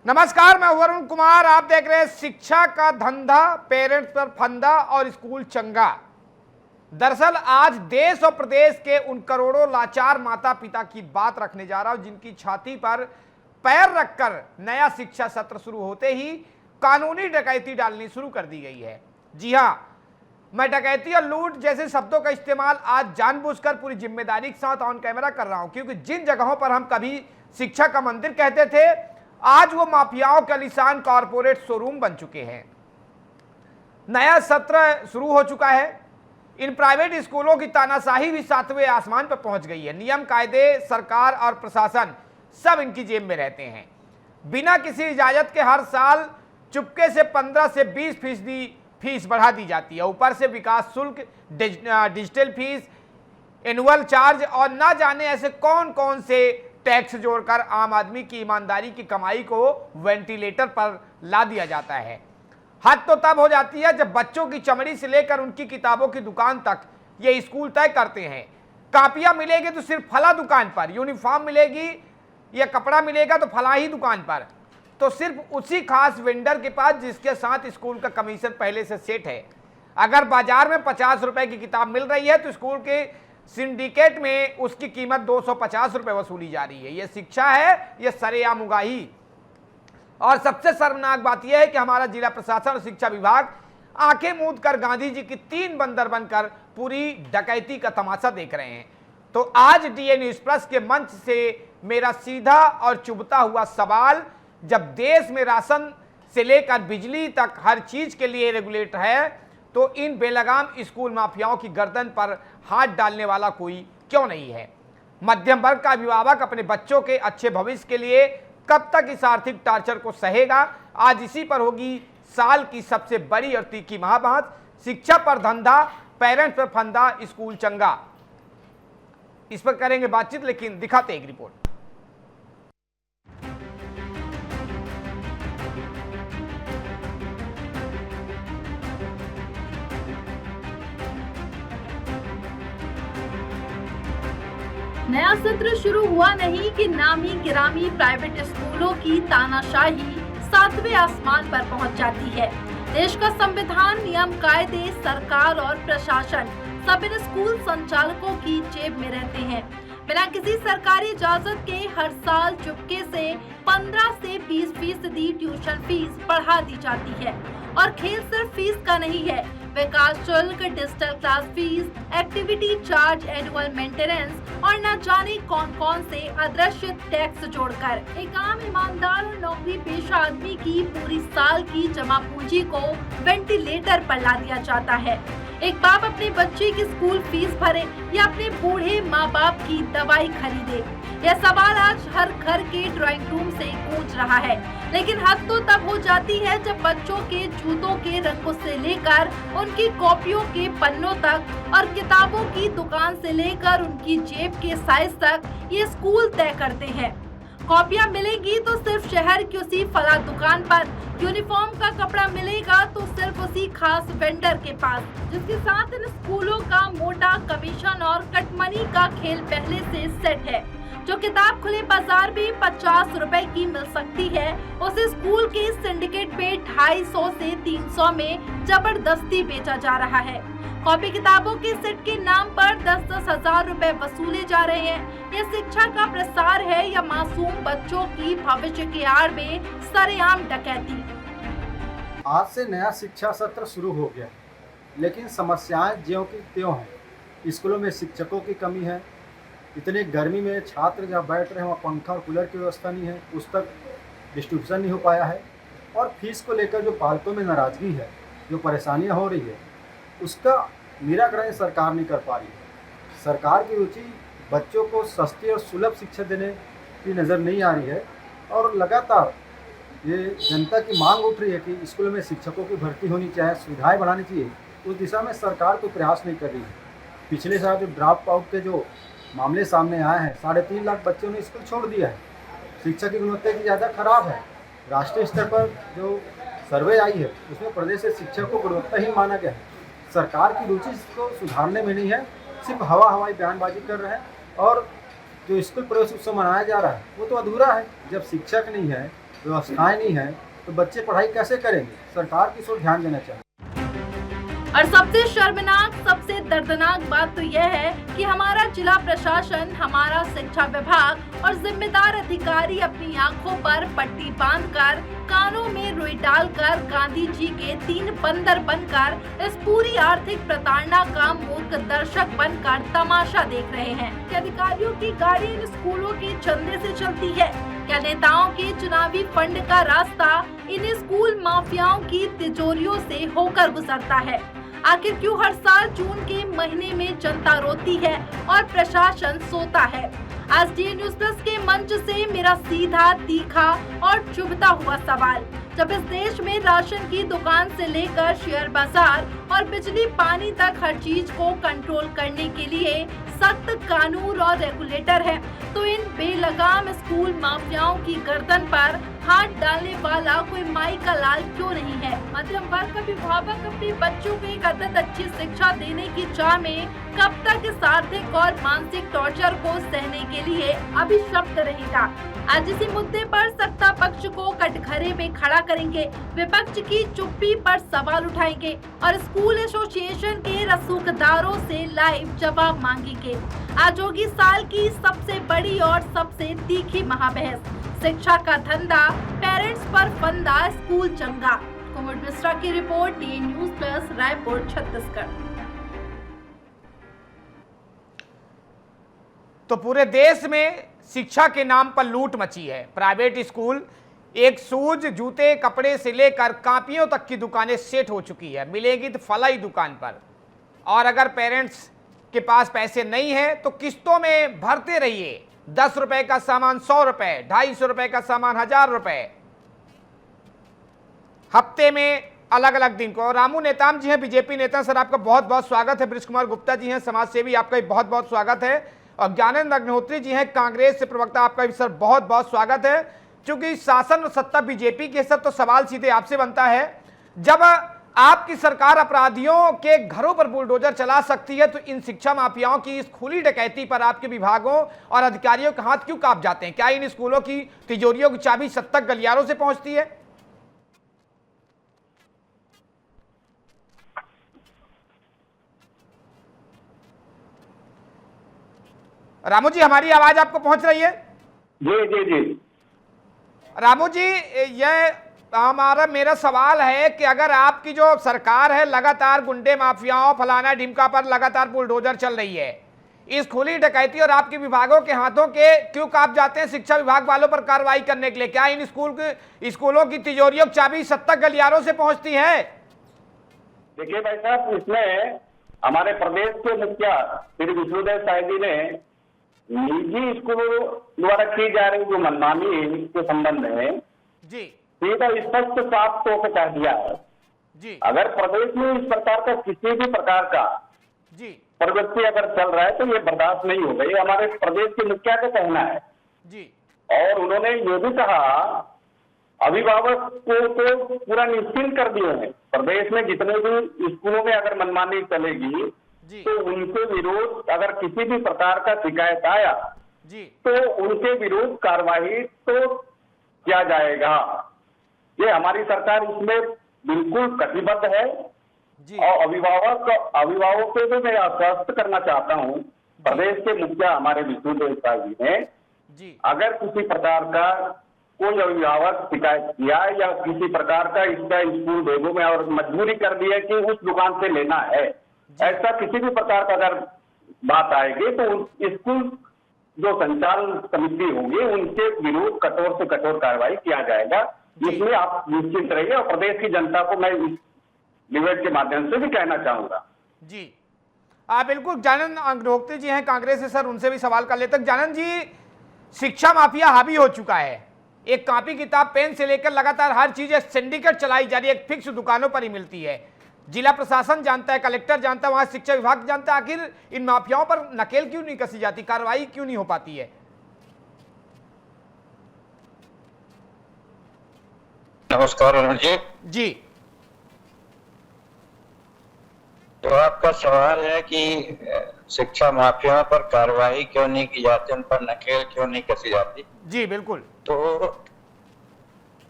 नमस्कार, मैं वरुण कुमार। आप देख रहे हैं शिक्षा का धंधा, पेरेंट्स पर फंदा और स्कूल चंगा। दरअसल आज देश और प्रदेश के उन करोड़ों लाचार माता पिता की बात रखने जा रहा हूं जिनकी छाती पर पैर रखकर नया शिक्षा सत्र शुरू होते ही कानूनी डकैती डालनी शुरू कर दी गई है। जी हां, मैं डकैती और लूट जैसे शब्दों का इस्तेमाल आज जानबूझकर पूरी जिम्मेदारी के साथ ऑन कैमरा कर रहा हूं, क्योंकि जिन जगहों पर हम कभी शिक्षा का मंदिर कहते थे, आज वो माफियाओं के आलीशान कॉरपोरेट शोरूम बन चुके हैं। नया सत्र शुरू हो चुका है। इन प्राइवेट स्कूलों की तानाशाही भी 7वें आसमान पर पहुंच गई है। नियम, कायदे, सरकार और प्रशासन सब इनकी जेब में रहते हैं। बिना किसी इजाजत के हर साल चुपके से 15 से 20% फीस बढ़ा दी जाती है। ऊपर से विकास शुल्क, डिजिटल फीस, एनुअल चार्ज और ना जाने ऐसे कौन कौन से टैक्स जोड़कर आम आदमी की ईमानदारी की कमाई को वेंटिलेटर पर ला दिया जाता है। हद तो तब हो जाती है जब बच्चों की चमड़ी से लेकर उनकी किताबों की दुकान तक ये स्कूल तय करते हैं। कापियां मिलेगी तो सिर्फ फला दुकान पर, यूनिफॉर्म मिलेगी या कपड़ा मिलेगा तो फला ही दुकान पर, तो सिर्फ उसी खास वेंडर के पास जिसके साथ स्कूल का कमीशन पहले से सेट है। अगर बाजार में 50 रुपए की किताब मिल रही है तो स्कूल के सिंडिकेट में उसकी कीमत 250 रुपए वसूली जा रही है। यह शिक्षा है, यह सरेआम उगाही। और सबसे शर्मनाक बात यह है कि हमारा जिला प्रशासन और शिक्षा विभाग आंखें मूंद कर गांधी जी की 3 बंदर बनकर पूरी डकैती का तमाशा देख रहे हैं। तो आज डीए न्यूज प्लस के मंच से मेरा सीधा और चुभता हुआ सवाल, जब देश में राशन से लेकर बिजली तक हर चीज के लिए रेगुलेटर है, तो इन बेलगाम स्कूल माफियाओं की गर्दन पर हाथ डालने वाला कोई क्यों नहीं है? मध्यम वर्ग का अभिभावक अपने बच्चों के अच्छे भविष्य के लिए कब तक इस आर्थिक टार्चर को सहेगा? आज इसी पर होगी साल की सबसे बड़ी और तीखी महाबात। शिक्षा पर धंधा, पेरेंट्स पर फंदा, स्कूल चंगा। इस पर करेंगे बातचीत, लेकिन दिखाते एक रिपोर्ट। नया सत्र शुरू हुआ नहीं कि नामी गिरामी प्राइवेट स्कूलों की तानाशाही 7वें आसमान पर पहुंच जाती है। देश का संविधान, नियम, कायदे, सरकार और प्रशासन सब इन स्कूल संचालकों की जेब में रहते हैं। बिना किसी सरकारी इजाजत के हर साल चुपके से 15 से 20% ट्यूशन फीस बढ़ा दी जाती है। और खेल सिर्फ फीस का नहीं है, विकास शुल्क, digital class fees, activity charge, annual maintenance और न जाने कौन कौन से अदृश्य टैक्स जोड़कर एक आम ईमानदार और नौकरी पेशा आदमी की पूरी साल की जमा पूंजी को वेंटिलेटर पर ला दिया जाता है। एक बाप अपने बच्चे की स्कूल फीस भरे या अपने बूढ़े माँ बाप की दवाई खरीदे, यह सवाल आज हर घर के ड्राइंग रूम से गूंज रहा है। लेकिन हद तो तब हो जाती है जब बच्चों के जूतों के रंगों से लेकर उनकी कॉपियों के पन्नों तक और किताबों की दुकान से लेकर उनकी जेब के साइज तक ये स्कूल तय करते हैं। कॉपियां मिलेंगी तो सिर्फ शहर की उसी फला दुकान पर, यूनिफॉर्म का कपड़ा मिलेगा तो सिर्फ उसी खास वेंडर के पास, जिसके साथ इन स्कूलों का मोटा कमीशन और कटमनी का खेल पहले से सेट है। जो किताब खुले बाजार में 50 रुपए की मिल सकती है, उसे स्कूल के सिंडिकेट पे 250 से 300 में जबरदस्ती बेचा जा रहा है। कॉपी किताबों के सेट के नाम पर 10-10 हजार रुपए वसूले जा रहे हैं। यह शिक्षा का प्रसार है या मासूम बच्चों की भविष्य की आड़ में सरेआम डकैती? आज से नया शिक्षा सत्र शुरू हो गया, लेकिन समस्याएं ज्यों की त्यों हैं। स्कूलों में शिक्षकों की कमी है, इतनी गर्मी में छात्र जहाँ बैठ रहे हैं वहाँ पंखा और कूलर की व्यवस्था नहीं है, उस तक डिस्ट्रीब्यूशन नहीं हो पाया है। और फीस को लेकर जो पालकों में नाराज़गी है, जो परेशानियाँ हो रही है, उसका निराकरण सरकार नहीं कर पा रही है। सरकार की रुचि बच्चों को सस्ती और सुलभ शिक्षा देने की नज़र नहीं आ रही है और लगातार ये जनता की मांग उठ रही है कि स्कूलों में शिक्षकों की भर्ती होनी चाहिए, सुविधाएं बढ़ानी चाहिए। उस दिशा में सरकार कोई प्रयास नहीं कर रही है। पिछले साल जो ड्रॉप आउट के जो मामले सामने आए हैं, 3.5 लाख बच्चों ने स्कूल छोड़ दिया है। शिक्षा की गुणवत्ता की ज़्यादा खराब है। राष्ट्रीय स्तर पर जो सर्वे आई है उसमें प्रदेश से शिक्षा को गुणवत्ता ही माना गया है। सरकार की रुचि इसको सुधारने में नहीं है, सिर्फ हवाई बयानबाजी कर रहे हैं। और जो स्कूल प्रवेश उत्सव मनाया जा रहा है वो तो अधूरा है। जब शिक्षक नहीं है व्यवस्थाएं नहीं है तो बच्चे पढ़ाई कैसे करेंगे। सरकार की इस ओर ध्यान देना चाहिए। और सबसे शर्मनाक, सबसे दर्दनाक बात तो यह है कि हमारा जिला प्रशासन, हमारा शिक्षा विभाग और जिम्मेदार अधिकारी अपनी आंखों पर पट्टी बांधकर, कानों में रुई डालकर, गांधी जी के 3 बंदर बनकर इस पूरी आर्थिक प्रताड़ना का मूर्ख दर्शक बनकर तमाशा देख रहे हैं। क्या अधिकारियों की गाड़ी इन स्कूलों के चंदे से चलती है? क्या नेताओं के चुनावी फंड का रास्ता इन स्कूल माफियाओं की तिजोरियों से होकर गुजरता है? आखिर क्यों हर साल जून के महीने में जनता रोती है और प्रशासन सोता है? आज डी न्यूज प्लस के मंच से मेरा सीधा, तीखा और चुभता हुआ सवाल, जब इस देश में राशन की दुकान से लेकर शेयर बाजार और बिजली पानी तक हर चीज को कंट्रोल करने के लिए सख्त कानून और रेगुलेटर है, तो इन बेलगाम स्कूल माफियाओं की गर्दन पर हाथ डालने वाला कोई माई का लाल क्यों नहीं है? मध्यम वर्ग का अभिभावक अपने बच्चों को एक अत्यंत अच्छी शिक्षा देने की चाह में कब तक इस आर्थिक और मानसिक टॉर्चर को सहने के लिए अभिशप्त रहेगा? आज इसी मुद्दे पर सत्ता पक्ष को कटघरे में खड़ा करेंगे, विपक्ष की चुप्पी पर सवाल उठाएंगे और स्कूल एसोसिएशन के रसूखदारों से लाइव जवाब मांगेंगे। आज होगी साल की सबसे बड़ी और सबसे तीखी महाबहस, शिक्षा का धंधा, पेरेंट्स पर फंदा, स्कूल चंगा। कुमार मिश्रा की report, D news plus, Raipur, Chhattisgarh. तो पूरे देश में शिक्षा के नाम पर लूट मची है। प्राइवेट स्कूल, एक शूज, जूते, कपड़े से लेकर कापियों तक की दुकानें सेट हो चुकी है, मिलेगी तो फलाई दुकान पर। और अगर पेरेंट्स के पास पैसे नहीं है तो किस्तों में भरते रहिए। 10 रुपए का सामान 100 रुपए, 250 रुपए का सामान 1000 रुपए, हफ्ते में अलग अलग दिन को। रामू नेताम जी हैं, बीजेपी नेता, सर आपका बहुत बहुत स्वागत है। बृज कुमार गुप्ता जी हैं, समाज सेवी, आपका भी बहुत बहुत स्वागत है। और ज्ञानेंद्र अग्निहोत्री जी हैं, कांग्रेस से प्रवक्ता, आपका भी सर बहुत बहुत स्वागत है। क्योंकि शासन और सत्ता बीजेपी की है सर, तो सवाल सीधे आपसे बनता है, जब आपकी सरकार अपराधियों के घरों पर बुलडोजर चला सकती है तो इन शिक्षा माफियाओं की इस खुली डकैती पर आपके विभागों और अधिकारियों के हाथ क्यों कांप जाते हैं? क्या इन स्कूलों की तिजोरियों की चाबी 70 गलियारों से पहुंचती है? रामू जी, हमारी आवाज आपको पहुंच रही है? जी जी जी। रामू जी, यह मेरा सवाल है कि अगर आपकी जो सरकार है लगातार गुंडे माफियाओं, फलाना ढिमका पर लगातार बुलडोजर चल रही है, इस खुली डकैती और आपके विभागों के हाथों के क्यों कांप जाते हैं शिक्षा विभाग वालों पर कार्रवाई करने के लिए? क्या इन स्कूलों की तिजोरियों की चाबी 70 गलियारों से पहुंचती है? देखिए भाई साहब, इसमें हमारे प्रदेश के मुखिया श्री विष्णुदेव साय जी ने निजी स्कूलों द्वारा की जा रही जो मनमानी के संबंध में जी सीधा स्पष्ट साफ तौर पर कह दिया है जी। अगर प्रदेश में इस प्रकार का किसी भी प्रकार का जी प्रवृत्ति अगर चल रहा है तो ये बर्दाश्त नहीं होगा, ये हमारे प्रदेश के मुखिया का कहना है जी। और उन्होंने ये भी कहा, अभिभावक को तो पूरा निश्चिंत कर दिए हैं, प्रदेश में जितने भी स्कूलों में अगर मनमानी चलेगी तो उनके विरोध अगर किसी भी प्रकार का शिकायत आया जी तो उनके विरोध कार्रवाई तो किया जाएगा। ये हमारी सरकार इसमें बिल्कुल कटिबद्ध है जी। और अभिभावकों को भी मैं आश्वस्त करना चाहता हूँ, प्रदेश के मुखिया हमारे विष्णुदेव साय जी ने जी अगर किसी प्रकार का कोई अभिभावक शिकायत किया या किसी प्रकार का इसका स्कूल बैगों में और मजबूरी कर दी है कि उस दुकान से लेना है, ऐसा किसी भी प्रकार का अगर बात आएगी तो स्कूल जो संचालन समिति होगी उनके विरुद्ध कठोर से कठोर कार्रवाई किया जाएगा। इसमें आप निश्चित रहिए और प्रदेश की जनता को मैं इस डिबेट के माध्यम से भी कहना चाहूंगा। जी बिल्कुल। ज्ञानेंद्र अग्निहोत्री जी हैं कांग्रेस से, सर उनसे भी सवाल कर लेते हैं। ज्ञानेंद्र जी, शिक्षा माफिया हावी हो चुका है, एक कॉपी किताब पेन से लेकर लगातार हर चीज एक सिंडिकेट चलाई जा रही है, एक फिक्स दुकानों पर ही मिलती है। जिला प्रशासन जानता है, कलेक्टर जानता है, वहां शिक्षा विभाग जानता है। आखिर इन माफियाओं पर नकेल क्यों नहीं कसी जाती, कार्रवाई क्यों नहीं हो पाती है? नमस्कार अरुण जी। जी, तो आपका सवाल है कि शिक्षा माफियाओं पर कार्रवाई क्यों नहीं की जाती, उन पर नकेल क्यों नहीं कसी जाती? जी बिल्कुल। तो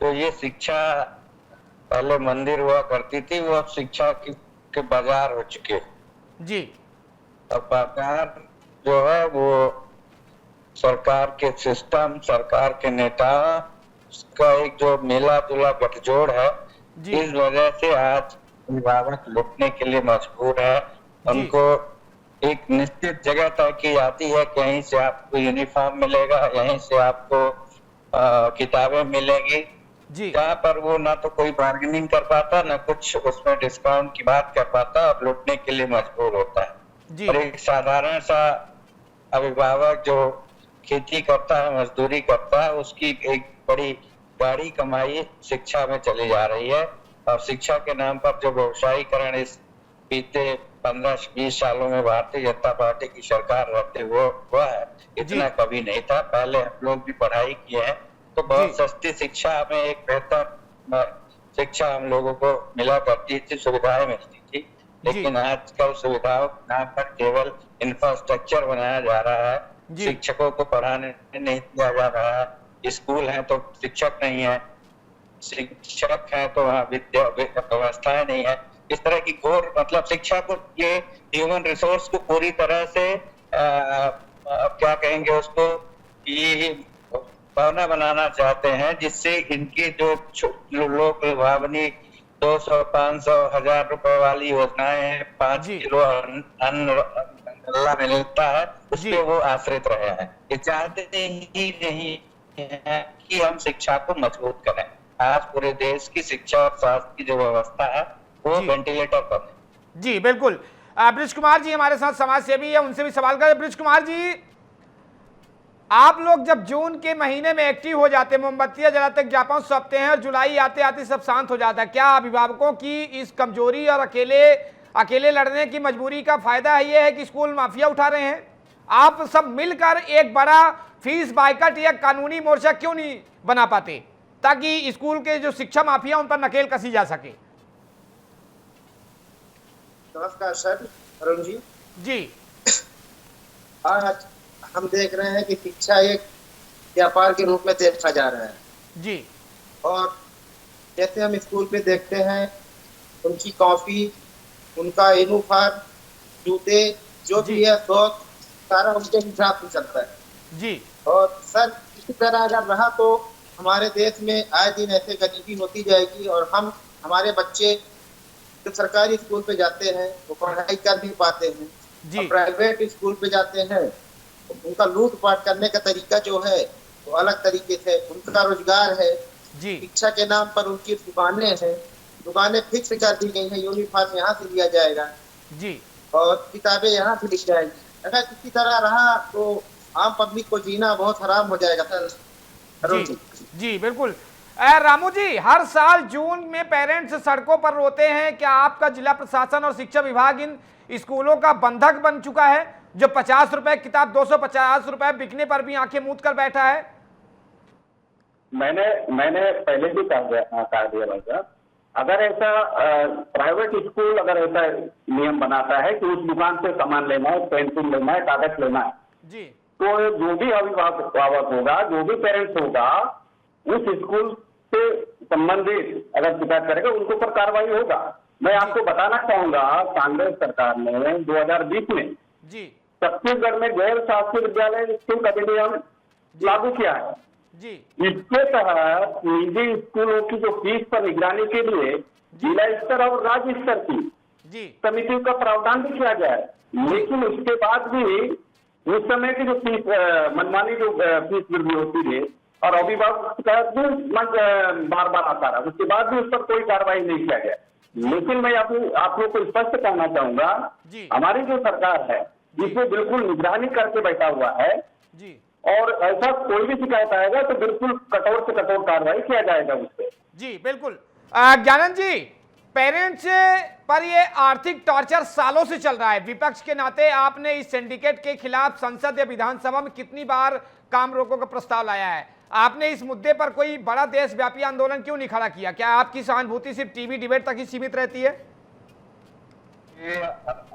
तो ये शिक्षा पहले मंदिर हुआ करती थी, वो अब शिक्षा के बाजार हो चुके जी। अब बाजार जो है वो सरकार के सिस्टम, सरकार के नेता का एक जो मिला जुला गठजोड़ है, इस वजह से आज अभिभावक लुटने के लिए मजबूर है। उनको एक निश्चित जगह तय की जाती है कि यहीं से आपको यूनिफॉर्म मिलेगा, यहीं से आपको किताबें मिलेंगी, जहाँ पर वो ना तो कोई बार्गेनिंग कर पाता, ना कुछ उसमें डिस्काउंट की बात कर पाता, और लुटने के लिए मजबूर होता है। और एक साधारण सा अभिभावक जो खेती करता है, मजदूरी करता है, उसकी एक बड़ी गाढ़ी कमाई शिक्षा में चली जा रही है। और शिक्षा के नाम पर जो व्यवसायीकरण इस बीते 15-20 सालों में भारतीय जनता पार्टी की सरकार रहते हुआ है, इतना कभी नहीं था। पहले हम लोग भी पढ़ाई किए हैं तो बहुत सस्ती शिक्षा में एक बेहतर शिक्षा हम लोगों को मिला करती थी, सुविधाएं मिलती थी। लेकिन आजकल सुविधाओं के नाम पर केवल इंफ्रास्ट्रक्चर बनाया जा रहा है, शिक्षकों को पढ़ाने नहीं दिया जा रहा है। स्कूल है तो शिक्षक नहीं है, शिक्षक है तो वहाँ विद्या व्यवस्थाएं नहीं है। इस तरह की घोर, मतलब शिक्षा को, ये ह्यूमन रिसोर्स को पूरी तरह से क्या कहेंगे उसको, ये भावना बनाना चाहते हैं, जिससे इनकी जो लोग भावनी 200, 500, 1000 रुपए वाली योजनाएं हैं, 5 किलो अन्न मिलता है, उस पर वो आश्रित रहे हैं। ये चाहते ही नहीं है कि हम शिक्षा को मजबूत करें। आज पूरे देश की शिक्षा और स्वास्थ्य की जो व्यवस्था है वो वेंटिलेटर पर है। जी बिल्कुल। ब्रिज कुमार जी हमारे साथ समाज सेवी है, उनसे भी सवाल करें। ब्रिज कुमार जी, आप लोग जब जून के महीने में एक्टिव हो जाते हैं, मोमबत्तियां जलाते, ज्ञापन सौंपते हैं और जुलाई आते आते सब शांत हो जाता है, क्या अभिभावकों की इस कमजोरी और अकेले लड़ने की मजबूरी का फायदा ये है कि स्कूल माफिया उठा रहे हैं? आप सब मिलकर एक बड़ा फीस बाइकट या कानूनी मोर्चा क्यों नहीं बना पाते ताकि स्कूल के जो शिक्षा माफिया उन पर नकेल कसी जा सके? नमस्कार सर, अरुण जी। जी, आज हम देख रहे हैं कि शिक्षा एक व्यापार के रूप में देखा जा रहा है जी। और जैसे हम स्कूल पे देखते हैं, उनकी कॉपी, उनका यूनिफॉर्म, जूते, जो भी है शौक, सारा उनके हिसाब से चलता है जी। और सर इसी तरह अगर रहा तो हमारे देश में आए दिन ऐसे गरीबी होती जाएगी और हमारे बच्चे जो सरकारी स्कूल पे जाते हैं वो पढ़ाई कर नहीं पाते हैं और प्राइवेट स्कूल पे जाते हैं, उनका लूटपाट करने का तरीका जो है वो अलग तरीके से, उनका रोजगार है, शिक्षा के नाम पर उनकी दुकानें हैं, दुकानें फिक्स कर दी गई हैं, यूनिफॉर्म यहाँ से लिया जाएगा जी और किताबें यहाँ से लिख जाएगी। अगर किसी तरह रहा तो आम पब्लिक को जीना बहुत हराम हो जाएगा सर। जी बिल्कुल। रामू जी, हर साल जून में पेरेंट्स सड़कों पर रोते हैं, क्या आपका जिला प्रशासन और शिक्षा विभाग इन स्कूलों का बंधक बन चुका है जो 50 रुपए किताब 250 रुपए बिकने पर भी आंखें मूंद कर बैठा है? मैंने पहले भी कहा दिया भाई साहब, अगर ऐसा प्राइवेट स्कूल अगर ऐसा नियम बनाता है कि उस दुकान से सामान लेना है, पेंसिल लेना है, कागज लेना है जी, तो जो भी अभिभावक होगा, जो भी पेरेंट्स होगा, उस स्कूल से संबंधित अगर शिकायत करेगा उनके ऊपर कार्रवाई होगा। मैं आपको बताना चाहूंगा, कांग्रेस सरकार ने 2020 में जी छत्तीसगढ़ में गैर शासकीय विद्यालय स्कूल अधिनियम लागू किया है जी। इसके तहत निजी स्कूलों की जो फीस पर निगरानी के लिए जिला स्तर और राज्य स्तर की जी समितियों का प्रावधान भी किया गया है। लेकिन उसके बाद भी उस समय की जो फीस मनमानी जो फीस वृद्धि होती है और अभिभावक बार बार आता रहा, उसके बाद भी उस पर कोई कार्रवाई नहीं किया गया। लेकिन मैं आप लोग को स्पष्ट कहना चाहूंगा, हमारी जो सरकार है इसमें बिल्कुल निगरानी करके बैठा हुआ है जी, और ऐसा कोई भी शिकायत आएगा तो बिल्कुल कठोर से कठोर कार्रवाई किया जाएगा उस पर। जी बिल्कुल। ज्ञानंद जी, पेरेंट्स पर ये आर्थिक टॉर्चर सालों से चल रहा है, विपक्ष के नाते आपने इस सिंडिकेट के खिलाफ संसद या विधानसभा में कितनी बार काम रोको का प्रस्ताव लाया है? आपने इस मुद्दे पर कोई बड़ा देशव्यापी आंदोलन क्यों नहीं खड़ा किया? क्या आपकी सहानुभूति सिर्फ टीवी डिबेट तक ही सीमित रहती है?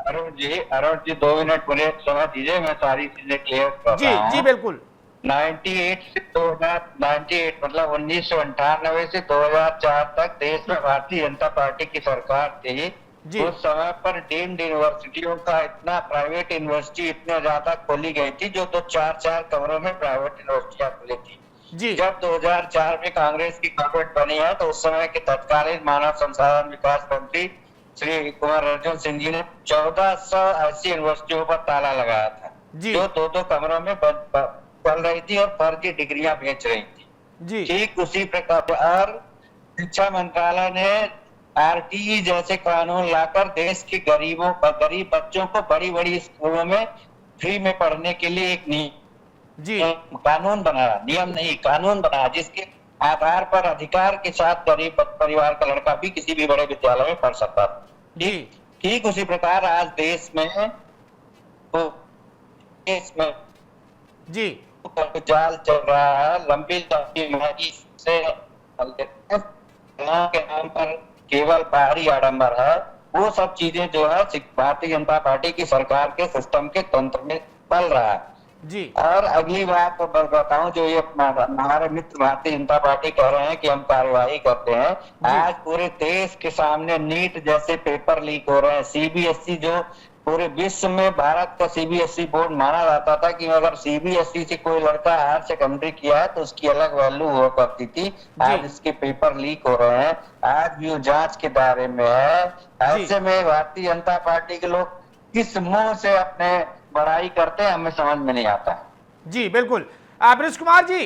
अरुण जी 2 मिनट मुझे समय दीजिए, मैं सारी चीजें क्लियर कर रहा हूं। जी बिल्कुल। 98 से 2098 मतलब 1998 से 2004 तक देश में भारतीय जनता पार्टी की सरकार थी। जी। उस समय पर डीम्ड यूनिवर्सिटियों का इतना प्राइवेट यूनिवर्सिटी इतने ज्यादा खोली गई थी, जो 2-4 कमरों में प्राइवेट यूनिवर्सिटियां खुली थी। जी। जब 2004 में कांग्रेस की गवर्नमेंट बनी है तो उस समय के तत्कालीन मानव संसाधन विकास मंत्री श्री कुमार अर्जुन सिंह जी ने 1400 ऐसी यूनिवर्सिटियों पर ताला लगाया था, जी। जो 2-2 कमरों में चल रही थी और फर्जी डिग्रियां बेच रही थी। जी। ठीक उसी प्रकार और शिक्षा मंत्रालय ने आरटीई जैसे कानून लाकर देश के गरीब बच्चों को बड़ी बड़ी स्कूलों में फ्री में पढ़ने के लिए एक जी कानून बनाया, नियम नहीं कानून बनाया, जिसके आधार पर अधिकार के साथ गरीब परिवार का लड़का भी किसी भी बड़े विद्यालय में पढ़ सकता था। जी। ठीक उसी प्रकार आज देश में जी जाल चल रहा है, लंबी महंगी से के नाम पर केवल बाहरी आडंबर है। वो सब चीजें जो है भारतीय जनता पार्टी की सरकार के सिस्टम के तंत्र में पल रहा है। जी। और अगली बात तो बताऊं, जो ये हमारे मित्र भारतीय जनता पार्टी कह रहे हैं कि हम कार्यवाही करते हैं, आज पूरे देश के सामने नीट जैसे पेपर लीक हो रहे हैं। सीबीएसई जो पूरे विश्व में भारत का सीबीएसई बोर्ड माना जाता था कि अगर सीबीएसई से कोई लड़का हायर सेकेंडरी किया है तो उसकी अलग वैल्यू हुआ करती थी, आज इसके पेपर लीक हो रहे हैं, आज भी वो जांच के दायरे में है। ऐसे में भारतीय जनता पार्टी के लोग किस मुंह से अपने बड़ाई करते हैं, हमें समझ में नहीं आता। जी बिल्कुल। बृष कुमार जी,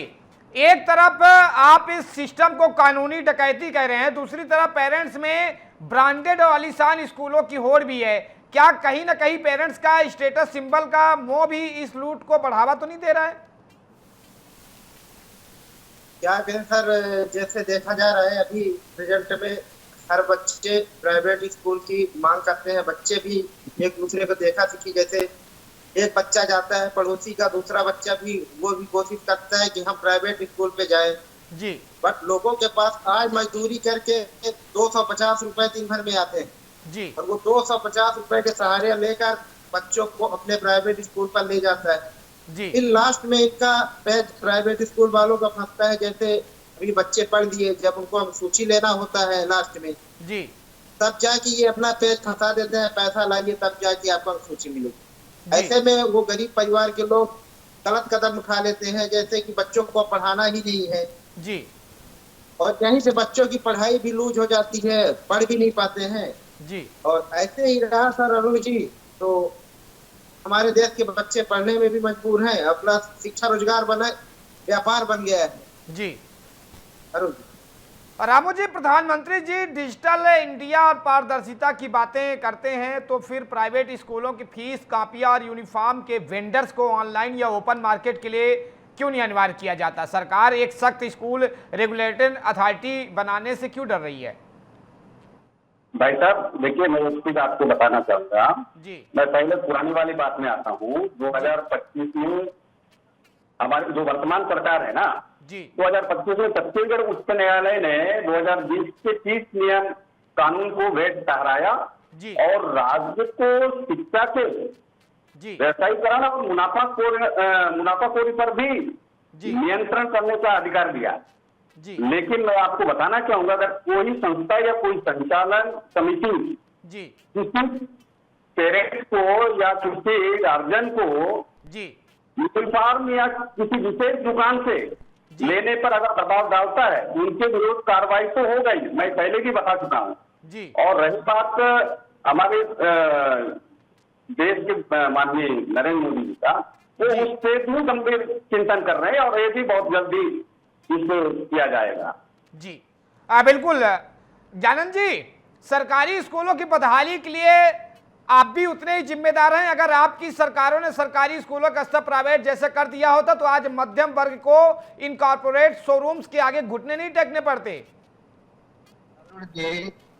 एक तरफ आप इस सिस्टम को कानूनी डकैती कह रहे हैं, दूसरी तरफ पेरेंट्स में ब्रांडेड और आलीशान स्कूलों की होड़ भी है। क्या कहीं ना कहीं पेरेंट्स का स्टेटस सिंबल का मोह भी इस लूट को बढ़ावा तो नहीं दे रहा है? क्या कहें सर, जैसे देखा जा रहा है अभी रिजल्ट में हर बच्चे प्राइवेट स्कूल की मांग करते हैं। बच्चे भी एक दूसरे को देखा सीखी, जैसे एक बच्चा जाता है पड़ोसी का दूसरा बच्चा भी वो भी कोशिश करता है कि हम प्राइवेट स्कूल पे जाएं। जी। बट लोगों के पास आज मजदूरी करके 250 रुपए दिन भर में आते हैं जी। और वो 250 रुपए के सहारे लेकर बच्चों को अपने प्राइवेट स्कूल पर ले जाता है जी। फिर लास्ट में इनका पैच प्राइवेट स्कूल वालों का फंसता है। जैसे अभी बच्चे पढ़ लिए, जब उनको सूची लेना होता है लास्ट में जी, तब जाके ये अपना पेज फंसा देते हैं, पैसा लाइए तब जाके आपको सूची मिलेगी। ऐसे में वो गरीब परिवार के लोग गलत कदम उठा लेते हैं, जैसे कि बच्चों को पढ़ाना ही नहीं है जी। और यहीं से बच्चों की पढ़ाई भी लूज हो जाती है, पढ़ भी नहीं पाते हैं जी। और ऐसे ही रहा सर अरुण जी, तो हमारे देश के बच्चे पढ़ने में भी मजबूर हैं, अपना शिक्षा रोजगार बना व्यापार बन गया है जी। अरुण जी। और रामू जी, प्रधानमंत्री जी डिजिटल इंडिया और पारदर्शिता की बातें करते हैं, तो फिर प्राइवेट स्कूलों की फीस, कापियां और यूनिफॉर्म के वेंडर्स को ऑनलाइन या ओपन मार्केट के लिए क्यों नहीं अनिवार्य किया जाता? सरकार एक सख्त स्कूल रेगुलेटरी अथॉरिटी बनाने से क्यों डर रही है? भाई साहब देखिए, मैं उस चीज आपको बताना चाहूंगा जी। मैं पहले पुरानी वाली बात में आता हूँ। 2025 में हमारी जो वर्तमान सरकार है ना जी, 2025 में छत्तीसगढ़ उच्च न्यायालय ने 2020 के 30 नियम कानून को वैध ठहराया जी। और राज्य को शिक्षा के जी, व्यवसायीकरण और मुनाफाखोरी पर भी नियंत्रण करने का अधिकार दिया जी। लेकिन मैं आपको बताना चाहूंगा, अगर कोई संस्था या कोई संचालन समिति जी किसी पेरेंट्स को या किसी गार्जियन को जी यूनिफॉर्म या किसी विशेष दुकान से लेने पर अगर दबाव डालता है, उनके विरुद्ध कार्रवाई तो हो गई, मैं पहले भी बता चुका हूँ जी। और रही बात हमारे देश के माननीय नरेंद्र मोदी जी का, वो उस पे भी गंभीर चिंतन कर रहे हैं और ये भी बहुत जल्दी इसको किया जाएगा। जी बिल्कुल। जानन जी, सरकारी स्कूलों की बदहाली के लिए आप भी उतने ही जिम्मेदार हैं। अगर आपकी सरकारों ने सरकारी स्कूलों का स्तर प्राइवेट जैसे कर दिया होता तो आज मध्यम वर्ग को इन कॉर्पोरेट शोरूम्स के आगे घुटने नहीं टेकने पड़ते।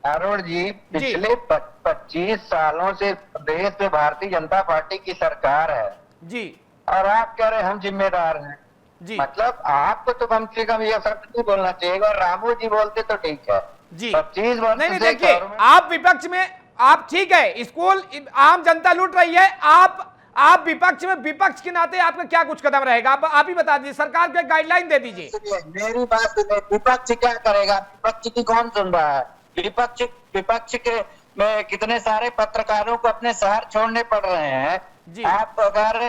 अरुण जी, पिछले 25 सालों से देश में भारतीय जनता पार्टी की सरकार है जी, और आप कह रहे हैं हम जिम्मेदार हैं जी। मतलब आपको तो कम से कम यह शब्द नहीं बोलना चाहिए, और रामू जी बोलते तो ठीक है जी। 25 वर्ष नहीं, से देखिए, आप विपक्ष में, आप ठीक है, स्कूल आम जनता लूट रही है, आप आप विपक्ष में, विपक्ष के नाते आपका क्या कुछ कदम रहेगा? आप ही बता दीजिए, सरकार को एक गाइडलाइन दे दीजिए। मेरी बात सुनिए, विपक्ष क्या करेगा? विपक्ष की कौन सुन रहा है? विपक्ष के में कितने सारे पत्रकारों को अपने शहर छोड़ने पड़ रहे हैं। आप अगर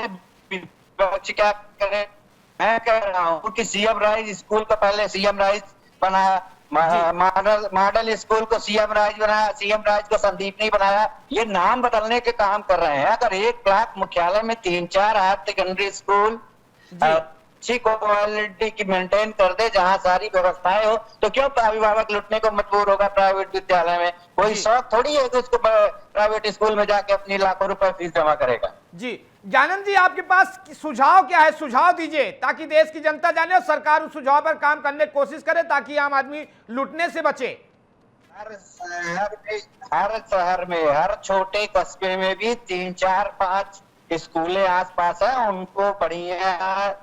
विपक्ष क्या करे? मैं कह रहा हूँ कि सीएम राइज स्कूल को पहले सीएम राइज बनाया, मॉडल स्कूल को सीएम राइज बनाया, सीएम राइज को संदीप नहीं बनाया। ये नाम बदलने के काम कर रहे हैं। अगर एक ब्लॉक मुख्यालय में 3-4 हायर सेकेंडरी स्कूल अच्छी क्वालिटी की मेंटेन कर दे, जहाँ सारी व्यवस्थाएं हो, तो क्यों अभिभावक लुटने को मजबूर होगा प्राइवेट विद्यालय में? कोई शौक थोड़ी है कि उसको प्राइवेट स्कूल में जाके अपनी लाखों रुपए फीस जमा करेगा। जी ज्ञानंद जी, आपके पास सुझाव क्या है? सुझाव दीजिए ताकि देश की जनता जाने और सरकार उस सुझाव पर काम करने की कोशिश करे ताकि आम आदमी लूटने से बचे। हर शहर में, हर छोटे कस्बे में भी 3-4-5 स्कूलें आसपास है, उनको बढ़िया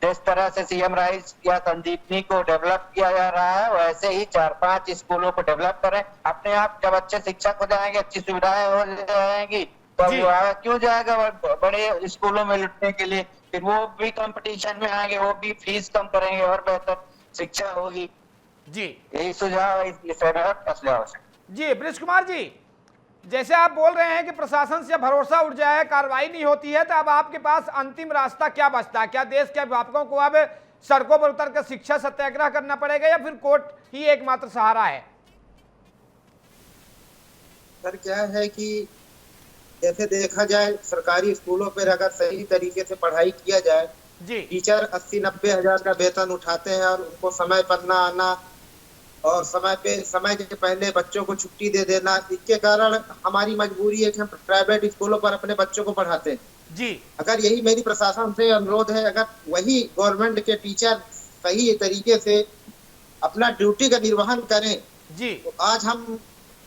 जिस तरह से सीएम राइज या संदीपनी को डेवलप किया जा रहा है, वैसे ही 4-5 स्कूलों को डेवलप करें। अपने आप जब अच्छे शिक्षक हो जाएंगे, अच्छी सुविधाएं हो जाएंगी, तो अभिभावक क्यों जाएगा बड़े स्कूलों में लुटने के लिए? फिर वो भी कंपटीशन में आएंगे, वो भी फीस कम करेंगे और बेहतर शिक्षा होगी। जी यही सुझाव है, इस विषय में सुझाव। जी बृज कुमार जी, जैसे आप बोल रहे हैं कि प्रशासन से भरोसा उठ जाए, कार्रवाई नहीं होती है, तो अब आपके पास अंतिम रास्ता क्या बचता है? क्या देश के अभिभावकों को अब सड़कों पर उतरकर शिक्षा सत्याग्रह करना पड़ेगा या फिर कोर्ट ही एकमात्र सहारा है? सर क्या है कि जैसे देखा जाए, सरकारी स्कूलों पर अगर सही तरीके से पढ़ाई किया जाए, टीचर 80-90 हजार का वेतन उठाते हैं और उनको समय पर ना आना और समय के पहले बच्चों को छुट्टी दे देना, इसके कारण हमारी मजबूरी है कि हम प्राइवेट स्कूलों पर अपने बच्चों को पढ़ाते हैं। जी अगर यही मेरी प्रशासन से अनुरोध है, अगर वही गवर्नमेंट के टीचर सही तरीके से अपना ड्यूटी का निर्वहन करें तो आज हम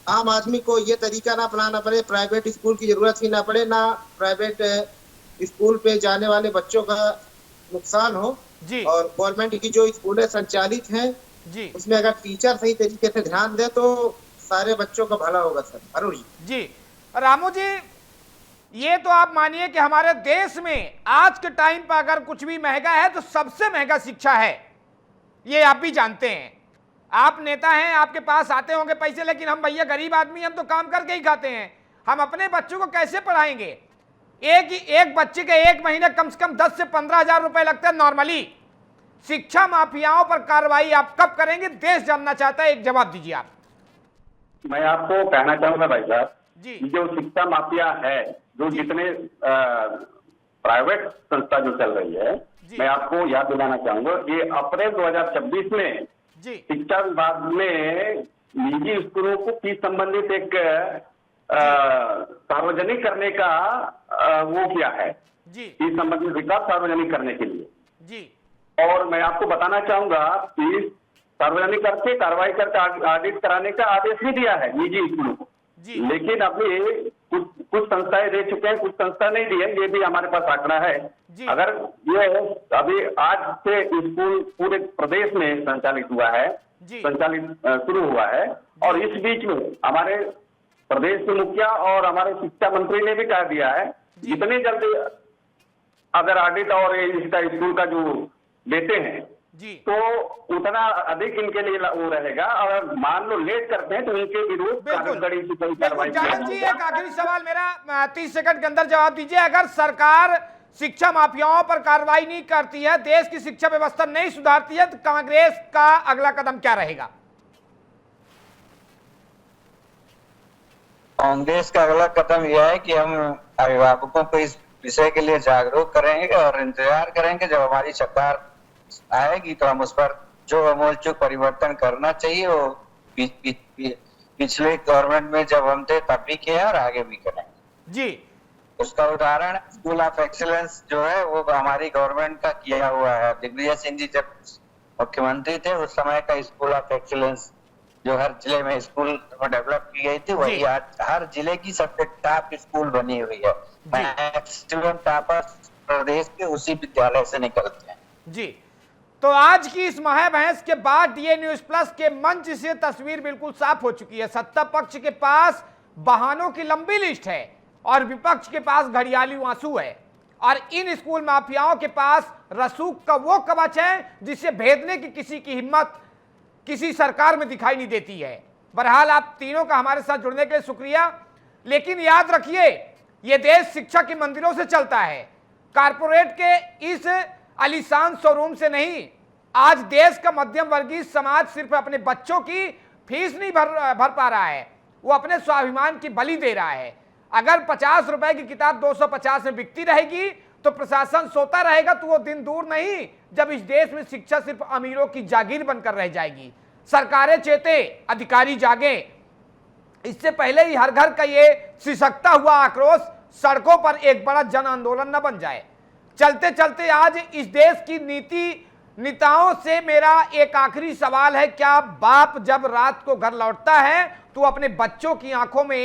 आम आदमी को ये तरीका ना अपनाना पड़े, प्राइवेट स्कूल की जरूरत ही ना पड़े, ना प्राइवेट स्कूल पे जाने वाले बच्चों का नुकसान हो। और गवर्नमेंट की जो स्कूलें संचालित हैं उसमें अगर टीचर सही तरीके से ध्यान दे तो सारे बच्चों का भला होगा। सर अरुण जी। रामू जी, ये तो आप मानिए कि हमारे देश में आज के टाइम पर अगर कुछ भी महंगा है तो सबसे महंगा शिक्षा है, ये आप भी जानते हैं। आप नेता हैं, आपके पास आते होंगे पैसे, लेकिन हम भैया गरीब आदमी, हम तो काम करके ही खाते हैं। हम अपने बच्चों को कैसे पढ़ाएंगे? एक बच्चे के एक महीने कम से कम 10 से 15 हजार रुपए लगते हैं नॉर्मली। शिक्षा माफियाओं पर कार्रवाई आप कब करेंगे? देश जानना चाहता है, एक जवाब दीजिए आप। मैं आपको कहना चाहूंगा भाई साहब, जो शिक्षा माफिया है, जो जितने प्राइवेट संस्था जो चल रही है, मैं आपको याद दिलाना चाहूंगा कि अप्रैल 2026 में शिक्षा विभाग ने निजी स्कूलों को फीस संबंधित एक सार्वजनिक करने का वो किया है, फीस संबंधित रिकॉर्ड सार्वजनिक करने के लिए। और मैं आपको बताना चाहूंगा कि सार्वजनिक करके कार्रवाई करके ऑडिट कराने का आदेश भी दिया है निजी स्कूलों को, लेकिन अभी कुछ संस्थाएं दे चुके हैं, कुछ संस्था नहीं दी है। ये भी हमारे पास आंकड़ा है। अगर ये अभी आज से स्कूल पूरे प्रदेश में संचालित शुरू हुआ है, और इस बीच में हमारे प्रदेश के मुखिया और हमारे शिक्षा मंत्री ने भी कह दिया है, जितनी जल्दी अगर ऑडिट और इसका स्कूल का जो लेते हैं तो उतना अधिक इनके लिए वो रहेगा। अगर मान लो लेट करते हैं तो इनके विरुद्ध कड़ी से कोई कार्रवाई। एक आखिरी सवाल मेरा, 30 सेकंड के अंदर जवाब दीजिए। अगर सरकार शिक्षा माफियाओं पर कार्रवाई नहीं करती है, देश की शिक्षा व्यवस्था नहीं सुधारती है, तो कांग्रेस का अगला कदम क्या रहेगा? कांग्रेस का अगला कदम यह है कि हम अभिभावकों को इस विषय के लिए जागरूक करेंगे और इंतजार करेंगे जब हमारी सरकार आएगी तो हम उस पर जो अमूलचूल परिवर्तन करना चाहिए वो पिछले गवर्नमेंट में जब हम थे तब भी किया और आगे भी करेंगे। उसका उदाहरण स्कूल ऑफ एक्सीलेंस जो है वो हमारी गवर्नमेंट का किया हुआ है। दिग्विजय सिंह जी जब मुख्यमंत्री थे उस समय का स्कूल ऑफ एक्सीलेंस जो हर जिले में स्कूल डेवलप की गई थी, वही आज हर जिले की सबसे टॉप स्कूल बनी हुई है। मैक्सिमम टॉपर प्रदेश के उसी विद्यालय से निकलते हैं। तो आज की इस महाबहस के बाद डीए न्यूज प्लस के मंच से तस्वीर बिल्कुल साफ हो चुकी है। सत्ता पक्ष के पास बहानों की लंबी लिस्ट है और विपक्ष के पास घड़ियाली आंसू है और इन स्कूल माफियाओं के पास रसूख का वो कवच है जिसे भेदने की किसी की हिम्मत किसी सरकार में दिखाई नहीं देती है। बहरहाल आप तीनों का हमारे साथ जुड़ने के लिए शुक्रिया, लेकिन याद रखिए ये देश शिक्षा के मंदिरों से चलता है, कारपोरेट के इस आलीशान शोरूम से नहीं। आज देश का मध्यम वर्गीय समाज सिर्फ अपने बच्चों की फीस नहीं भर पा रहा है, वो अपने स्वाभिमान की बलि दे रहा है। अगर 50 रुपए की किताब 250 में बिकती रहेगी तो प्रशासन सोता रहेगा, तो वो दिन दूर नहीं जब इस देश में शिक्षा सिर्फ अमीरों की जागीर बनकर रह जाएगी। सरकारें चेते, अधिकारी जागे। इससे पहले ही हर घर का ये सिसकता हुआ आक्रोश सड़कों पर एक बड़ा जन आंदोलन न बन जाए। चलते चलते आज इस देश की नेताओं से मेरा एक आखिरी सवाल है, क्या बाप जब रात को घर लौटता है तो अपने बच्चों की आंखों में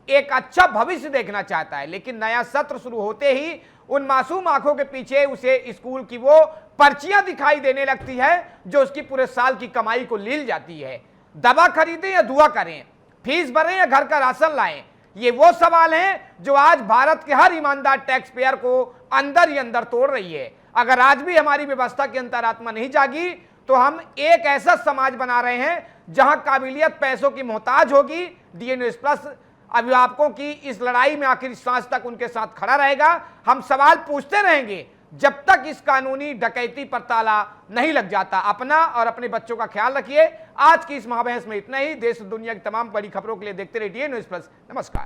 एक अच्छा भविष्य देखना चाहता है, लेकिन नया सत्र शुरू होते ही उन मासूम आंखों के पीछे उसे स्कूल की वो पर्चियां दिखाई देने लगती है जो उसकी पूरे साल की कमाई को लील जाती है। दवा खरीदें या दुआ करें, फीस भरें या घर का राशन लाएं, ये वो सवाल हैं जो आज भारत के हर ईमानदार टैक्स पेयर को अंदर ही अंदर तोड़ रही है। अगर आज भी हमारी व्यवस्था की अंतरात्मा नहीं जागी तो हम एक ऐसा समाज बना रहे हैं जहां काबिलियत पैसों की मोहताज होगी। डीएन न्यूज़ प्लस अभिभावकों की इस लड़ाई में आखिरी सांस तक उनके साथ खड़ा रहेगा। हम सवाल पूछते रहेंगे जब तक इस कानूनी डकैती पर ताला नहीं लग जाता। अपना और अपने बच्चों का ख्याल रखिए। आज की इस महाबहस में इतना ही। देश दुनिया की तमाम बड़ी खबरों के लिए देखते रहिए डीएन न्यूज़ प्लस। नमस्कार।